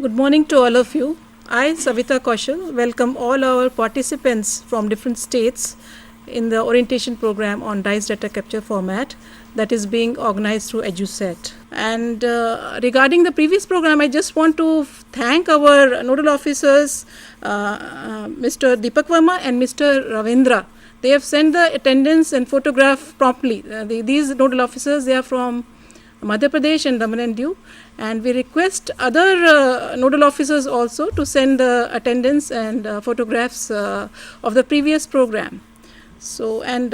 Good morning to all of you. I, Savita Kaushal, welcome all our participants from different states in the orientation program on DICE data capture format that is being organized through EduSet. And regarding the previous program, I just want to thank our nodal officers, Mr. Deepak Verma and Mr. Ravindra. They have sent the attendance and photograph promptly. These nodal officers, they are from Madhya Pradesh and Daman and Diu, and we request other nodal officers also to send the attendance and photographs of the previous program. So, and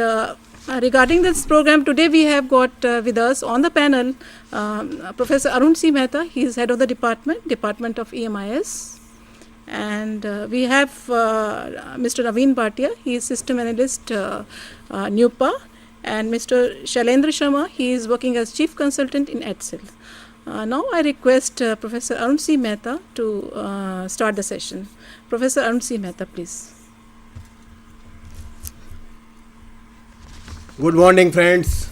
regarding this program, today we have got with us on the panel Professor Arun C. Mehta. He is head of the Department of EMIS. And we have Mr. Naveen Bhatia. He is system analyst NUPA. And Mr. Shailendra Sharma, he is working as chief consultant in EDSIL. Now I request Professor Arun C. Mehta to start the session. Professor Arun C. Mehta, please. Good morning, friends.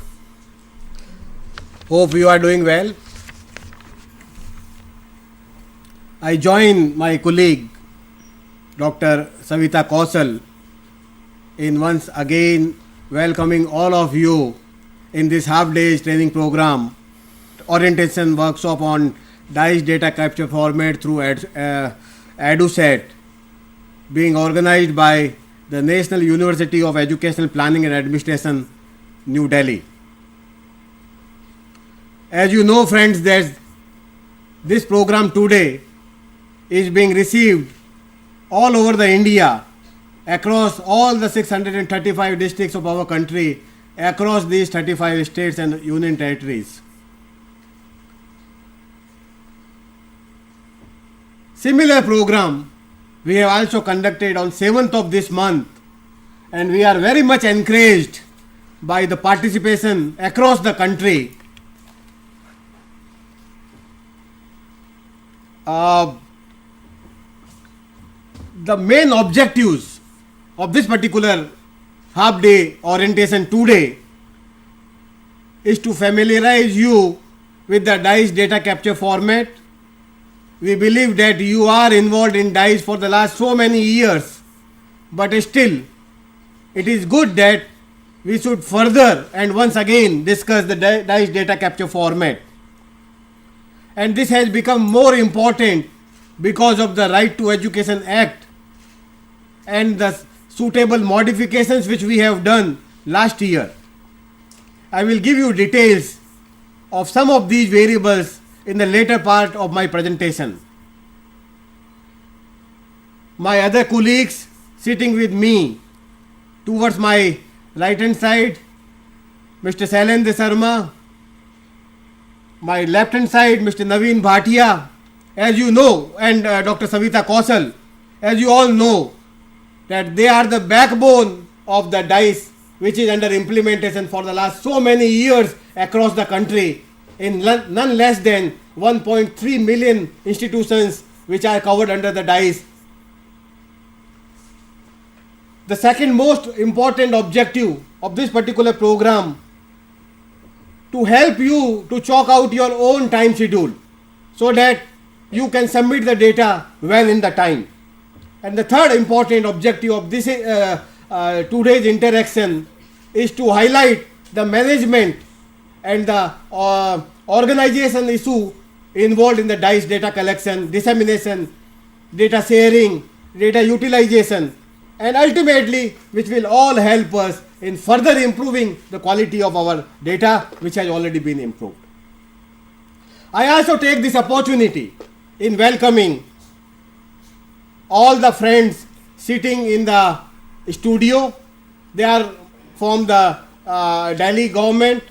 Hope you are doing well. I join my colleague, Dr. Savita Kaushal, in once again welcoming all of you in this half-day training program, orientation workshop on DICE data capture format through EduSet, being organized by the National University of Educational Planning and Administration, New Delhi. As you know, friends, that this program today is being received all over the India, across all the 635 districts of our country, across these 35 states and union territories. Similar program we have also conducted on 7th of this month, and we are very much encouraged by the participation across the country. The main objectives of this particular half-day orientation today is to familiarize you with the DICE data capture format. We believe that you are involved in DICE for the last so many years, but still it is good that we should further and once again discuss the DICE data capture format. And this has become more important because of the Right to Education Act and the suitable modifications which we have done last year. I will give you details of some of these variables in the later part of my presentation. My other colleagues sitting with me towards my right hand side, Mr. Shailendra Sharma, my left hand side, Mr. Naveen Bhatia, as you know, and Dr. Savita Kaushal, as you all know, that they are the backbone of the DICE, which is under implementation for the last so many years across the country in none less than 1.3 million institutions which are covered under the DICE. The second most important objective of this particular program to help you to chalk out your own time schedule so that you can submit the data well in the time. And the third important objective of this today's interaction is to highlight the management and the organization issue involved in the DICE data collection, dissemination, data sharing, data utilization, and ultimately which will all help us in further improving the quality of our data, which has already been improved. I also take this opportunity in welcoming all the friends sitting in the studio. They are from the Delhi government,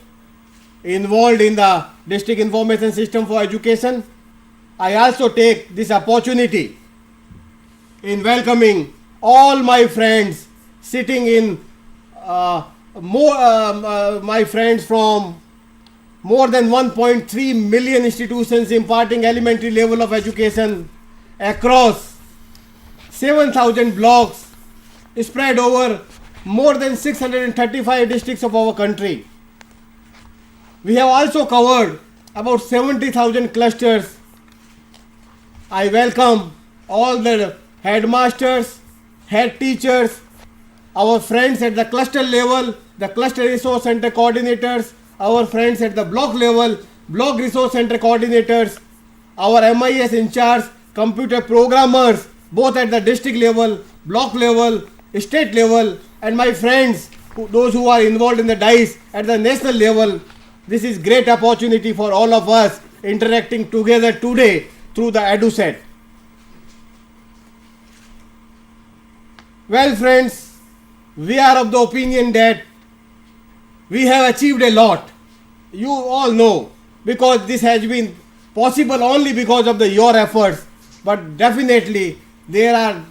involved in the District Information System for Education. I also take this opportunity in welcoming all my friends sitting in my friends from more than 1.3 million institutions imparting elementary level of education across 7,000 blocks spread over more than 635 districts of our country. We have also covered about 70,000 clusters I welcome all the headmasters, head teachers, our friends at the cluster level, the cluster resource center coordinators, our friends at the block level, block resource center coordinators, our MIS in charge, computer programmers, both at the district level, block level, state level, and my friends, those who are involved in the DICE at the national level. This is great opportunity for all of us interacting together today through the EduSet. Well friends, we are of the opinion that we have achieved a lot. You all know, because this has been possible only because of your efforts, but definitely there are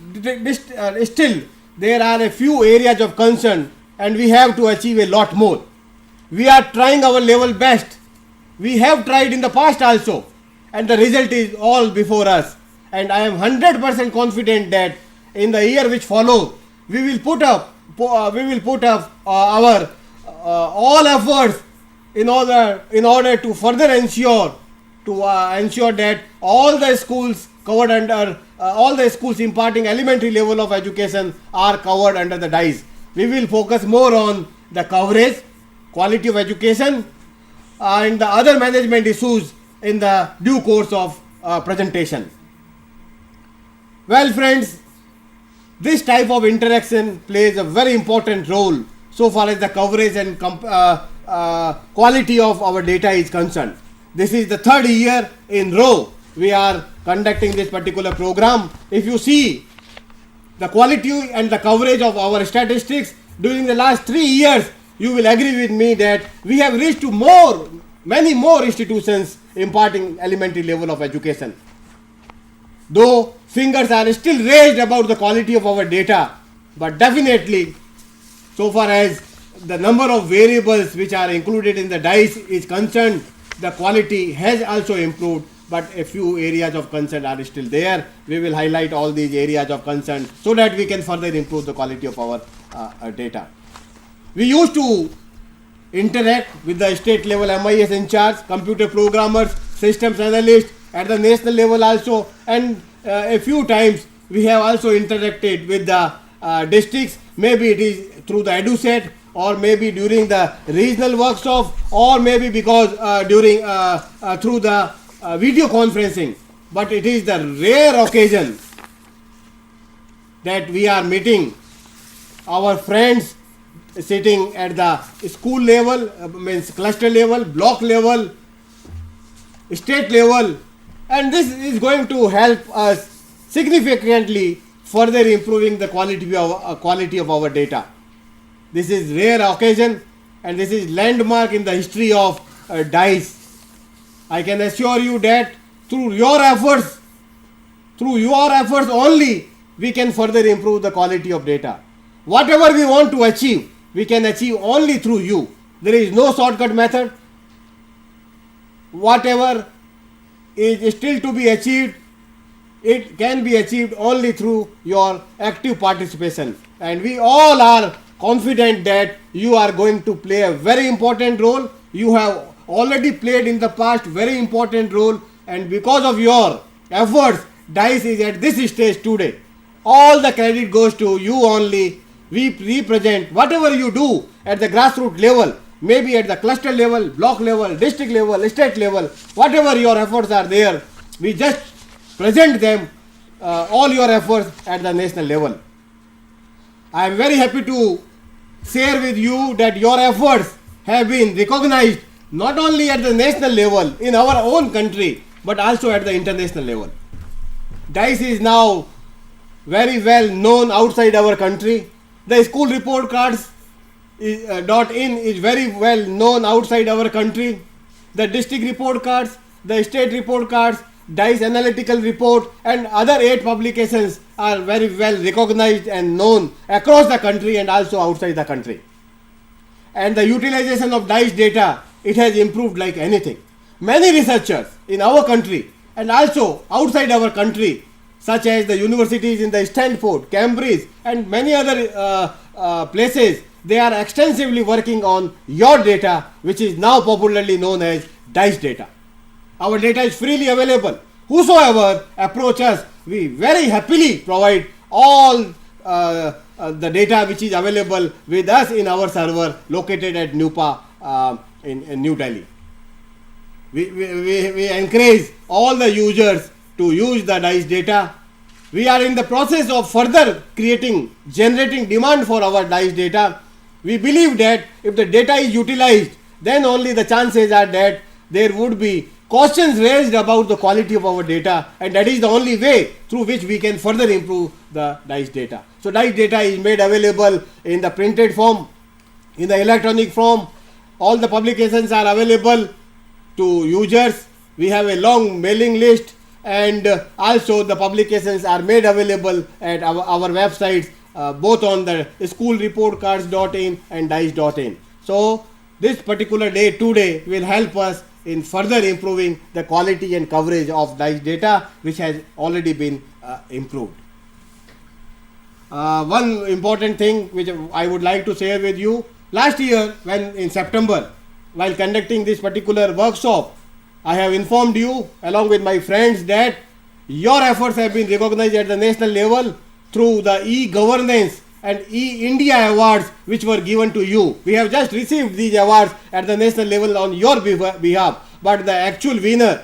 still there are a few areas of concern and we have to achieve a lot more. We are trying our level best. We have tried in the past also, and the result is all before us, and I am 100% confident that in the year which follows we will put up our all efforts in order to further ensure that all the schools covered under all the schools imparting elementary level of education are covered under the DICE. We will focus more on the coverage, quality of education, and the other management issues in the due course of presentation. Well friends, this type of interaction plays a very important role so far as the coverage and quality of our data is concerned. This is the third year in row we are conducting this particular program. If you see the quality and the coverage of our statistics during the last 3 years, you will agree with me that we have reached to many more institutions imparting elementary level of education. Though fingers are still raised about the quality of our data, but definitely so far as the number of variables which are included in the DICE is concerned, the quality has also improved, but a few areas of concern are still there. We will highlight all these areas of concern so that we can further improve the quality of our data. We used to interact with the state level MIS in charge, computer programmers, systems analysts at the national level also, and a few times we have also interacted with the districts. Maybe it is through the EduSet, or maybe during the regional workshop, or maybe because through the video conferencing. But it is the rare occasion that we are meeting our friends sitting at the school level, means cluster level, block level, state level, and this is going to help us significantly further improving the quality of our data. This is rare occasion, and this is landmark in the history of DICE. I can assure you that through your efforts only, we can further improve the quality of data. Whatever we want to achieve, we can achieve only through you. There is no shortcut method. Whatever is still to be achieved, it can be achieved only through your active participation. And we all are confident that you are going to play a very important role. You have already played in the past very important role, and because of your efforts, DICE is at this stage today. All the credit goes to you only. We represent whatever you do at the grassroots level, maybe at the cluster level, block level, district level, state level, whatever your efforts are there, we just present them, all your efforts at the national level. I am very happy to share with you that your efforts have been recognized not only at the national level in our own country, but also at the international level. DICE is now very well known outside our country. The school report cards .in is very well known outside our country. The district report cards, the state report cards, DICE analytical report, and other 8 publications are very well recognized and known across the country and also outside the country. And the utilization of DICE data, it has improved like anything. Many researchers in our country and also outside our country, such as the universities in the Stanford, Cambridge, and many other places, they are extensively working on your data, which is now popularly known as DICE data. Our data is freely available. whosoever approach us, we very happily provide all the data which is available with us in our server located at NUPA in New Delhi. We encourage all the users to use the DICE data. We are in the process of further generating demand for our DICE data. We believe that if the data is utilized, then only the chances are that there would be questions raised about the quality of our data, and that is the only way through which we can further improve the DICE data. So DICE data is made available in the printed form, in the electronic form. All the publications are available to users. We have a long mailing list, and also the publications are made available at our websites, both on the schoolreportcards.in and dice.in. So this particular day today will help us in further improving the quality and coverage of DICE data, which has already been improved. One important thing which I would like to share with you, last year when in September, while conducting this particular workshop, I have informed you along with my friends that your efforts have been recognized at the national level through the e-governance and e-India awards which were given to you. We have just received these awards at the national level on your behalf, but the actual winner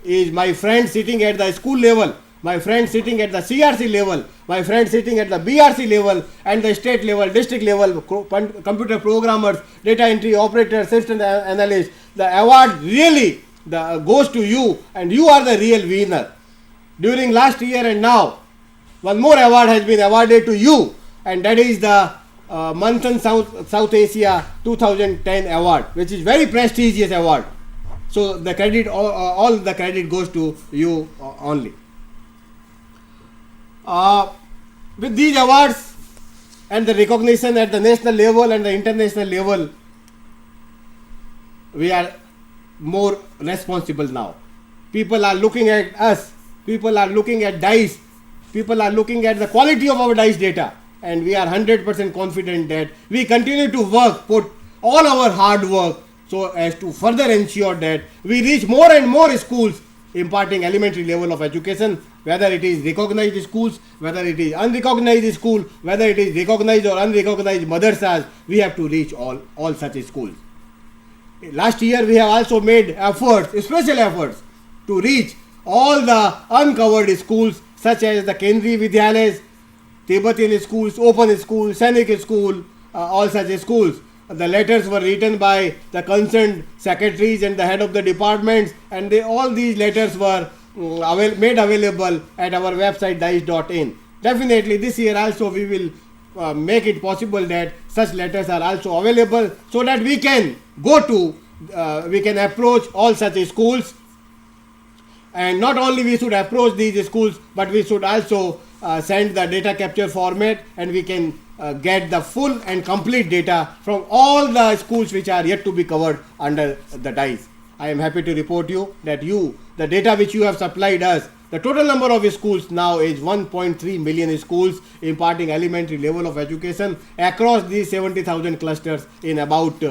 is my friend sitting at the school level, my friend sitting at the CRC level, my friend sitting at the BRC level and the state level, district level, computer programmers, data entry operators, system analysts. The award really goes to you, and you are the real winner. During last year and now, one more award has been awarded to you, and that is the Manthan South Asia 2010 award, which is very prestigious award. So the credit, all the credit goes to you only. With these awards and the recognition at the national level and the international level, we are more responsible now. People are looking at us, people are looking at DICE, people are looking at the quality of our DICE data, and we are 100% confident that we continue to put all our hard work so as to further ensure that we reach more and more schools imparting elementary level of education, whether it is recognized schools, whether it is unrecognized school, whether it is recognized or unrecognized madrasas. We have to reach all such schools. Last year we have also made efforts, special efforts, to reach all the uncovered schools such as the Kendriya Vidyalayas, Tibetan schools, open schools, Sainik school, all such schools. The letters were written by the concerned secretaries and the head of the departments, and all these letters were made available at our website dice.in. Definitely this year also we will make it possible that such letters are also available, so that we can we can approach all such schools. And not only we should approach these schools, but we should also send the data capture format, and we can get the full and complete data from all the schools which are yet to be covered under the DICE. I am happy to report you that the data which you have supplied us, the total number of schools now is 1.3 million schools imparting elementary level of education across these 70,000 clusters in about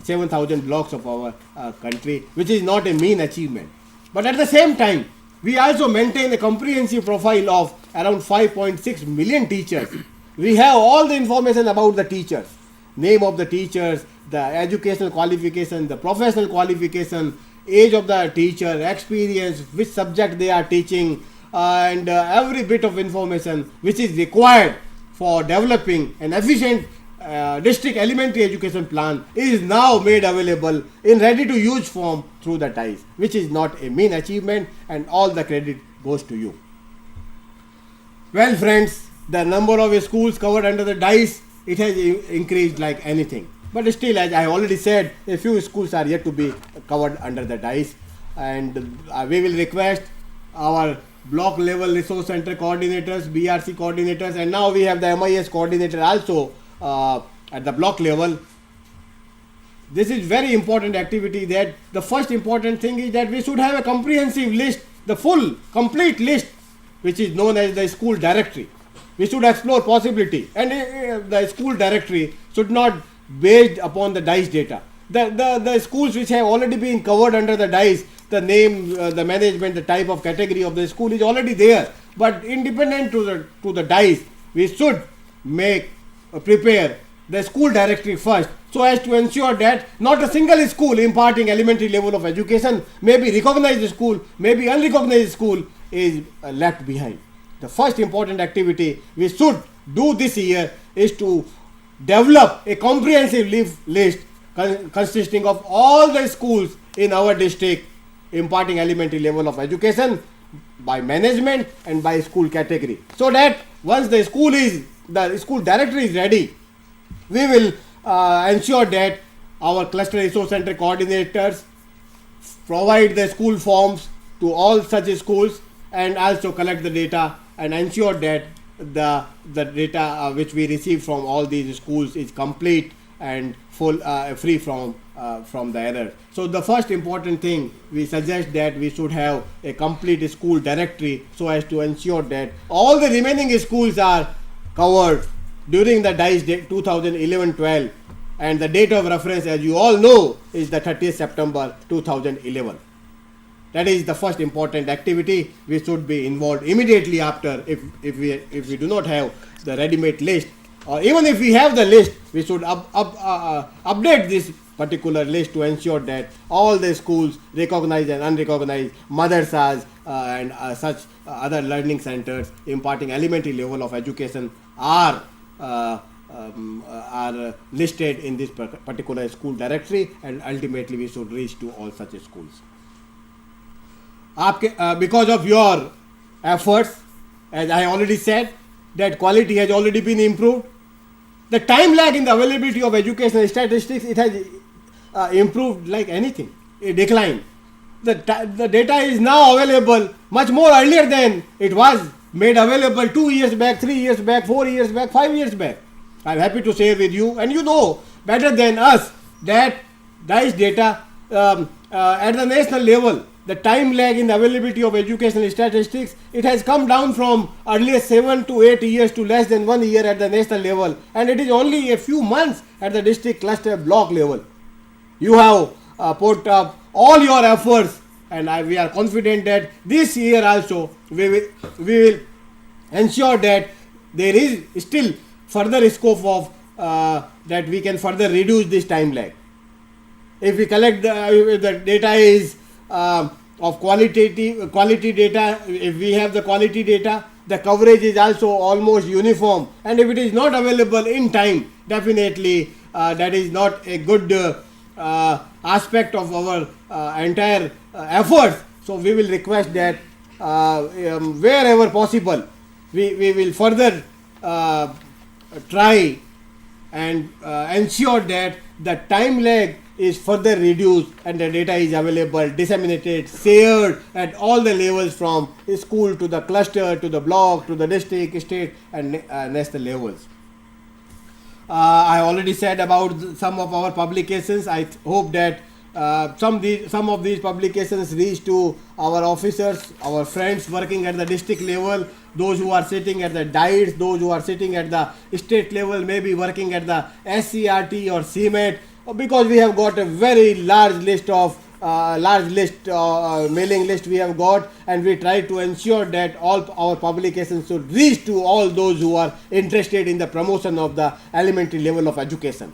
7,000 blocks of our country, which is not a mean achievement. But at the same time, we also maintain a comprehensive profile of around 5.6 million teachers. We have all the information about the teachers, name of the teachers, the educational qualification, the professional qualification, age of the teacher, experience, which subject they are teaching, and every bit of information which is required for developing an efficient district elementary education plan is now made available in ready to use form through the DICE, which is not a mean achievement, and all the credit goes to you. Well friends, the number of schools covered under the DICE, it has increased like anything. But still, as I already said, a few schools are yet to be covered under the DICE, and we will request our block level resource center coordinators, BRC coordinators, and now we have the MIS coordinator also at the block level. This is very important activity. That the first important thing is that we should have a comprehensive list, the full complete list, which is known as the school directory. We should explore possibility, and the school directory should not based upon the DICE data. The schools which have already been covered under the DICE, the name, the management, the type of category of the school is already there. But independent to the DICE, we should prepare the school directory first, so as to ensure that not a single school imparting elementary level of education, maybe recognized school, maybe unrecognized school, is left behind. The first important activity we should do this year is to develop a comprehensive list consisting of all the schools in our district imparting elementary level of education by management and by school category, so that once the school directory is ready, we will ensure that our cluster resource center coordinators provide the school forms to all such schools and also collect the data and ensure that the data which we receive from all these schools is complete and full, free from the error. So the first important thing, we suggest that we should have a complete school directory, so as to ensure that all the remaining schools are covered during the DICE 2011-12, and the date of reference, as you all know, is the 30th September 2011. That is the first important activity. We should be involved immediately after. If we do not have the ready-made list, or even if we have the list, we should update this particular list to ensure that all the schools, recognized and unrecognized, madrasas and such other learning centers imparting elementary level of education are listed in this particular school directory, and ultimately we should reach to all such schools. Because of your efforts, as I already said, that quality has already been improved. The time lag in the availability of educational statistics, it has improved like anything, a decline. The data is now available much more earlier than it was made available 2 years back, 3 years back, 4 years back, 5 years back. I am happy to share with you, and you know better than us that DICE data at the national level, the time lag in the availability of educational statistics, it has come down from earlier 7 to 8 years to less than 1 year at the national level, and it is only a few months at the district cluster block level. You have put up all your efforts, and we are confident that this year also we will ensure that there is still further scope of that we can further reduce this time lag. If we collect if the data is of quality data, if we have the quality data, the coverage is also almost uniform, and if it is not available in time, definitely that is not a good aspect of our entire efforts. So we will request that wherever possible, we will further try and ensure that the time lag is further reduced and the data is available, disseminated, shared at all the levels, from school to the cluster to the block to the district, state and national levels. I already said about some of our publications. I hope that some of these publications reach to our officers, our friends working at the district level, those who are sitting at the DICE, those who are sitting at the state level, maybe working at the SCRT or CMET, because we have got a very large list of mailing list we have got, and we try to ensure that all our publications should reach to all those who are interested in the promotion of the elementary level of education.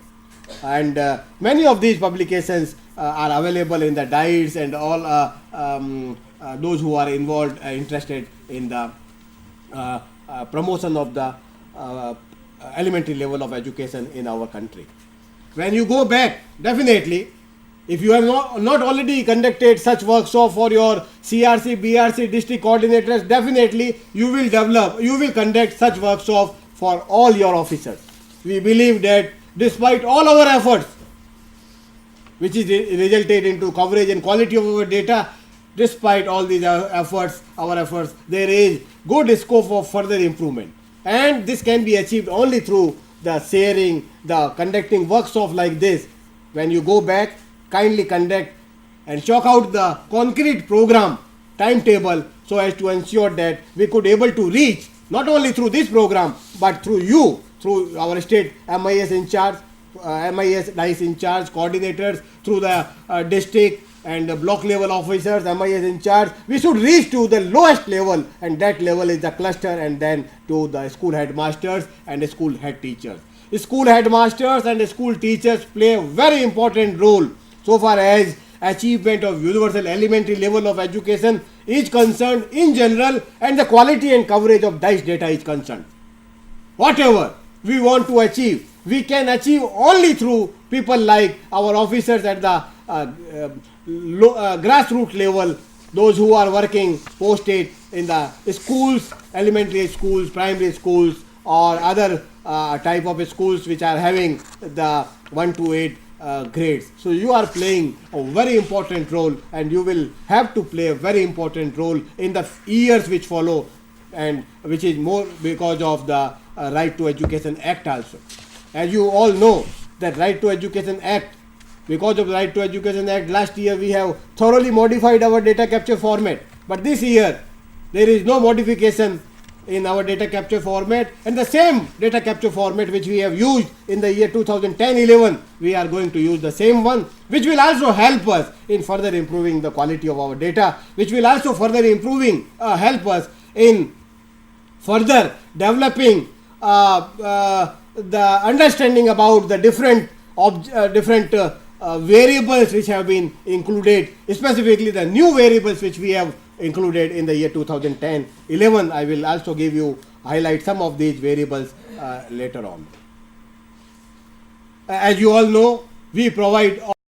And many of these publications are available in the DICE, and all those who are involved interested in the promotion of the elementary level of education in our country. When you go back, definitely, if you have not already conducted such workshop for your CRC, BRC district coordinators, definitely you will conduct such workshop for all your officers. We believe that despite all our efforts, which is resulted into coverage and quality of our data, despite all these efforts, there is good scope of further improvement. And this can be achieved only through the sharing, the conducting workshops like this. When you go back, kindly conduct and chalk out the concrete program timetable, so as to ensure that we could able to reach not only through this program but through you, through our state MIS in charge, MIS DICE in charge coordinators, through the district and the block level officers, MIS in charge, we should reach to the lowest level, and that level is the cluster, and then to the school headmasters and the school head teachers. School headmasters and the school teachers play a very important role so far as achievement of universal elementary level of education is concerned in general, and the quality and coverage of DICE data is concerned. Whatever we want to achieve, we can achieve only through people like our officers at the grassroots level, those who are working posted in the schools, elementary schools, primary schools, or other type of schools which are having the 1 to 8 grades. So you are playing a very important role, and you will have to play a very important role in the years which follow, and which is more because of the Right to Education Act also. As you all know, that Right to Education Act, because of the Right to Education Act, last year we have thoroughly modified our data capture format, but this year there is no modification in our data capture format, and the same data capture format which we have used in the year 2010-11, we are going to use the same one, which will also help us in further improving the quality of our data, which will also further improving help us in further developing the understanding about the different variables which have been included, specifically the new variables which we have included in the year 2010-11. I will also give you highlight some of these variables later on. As you all know, we provide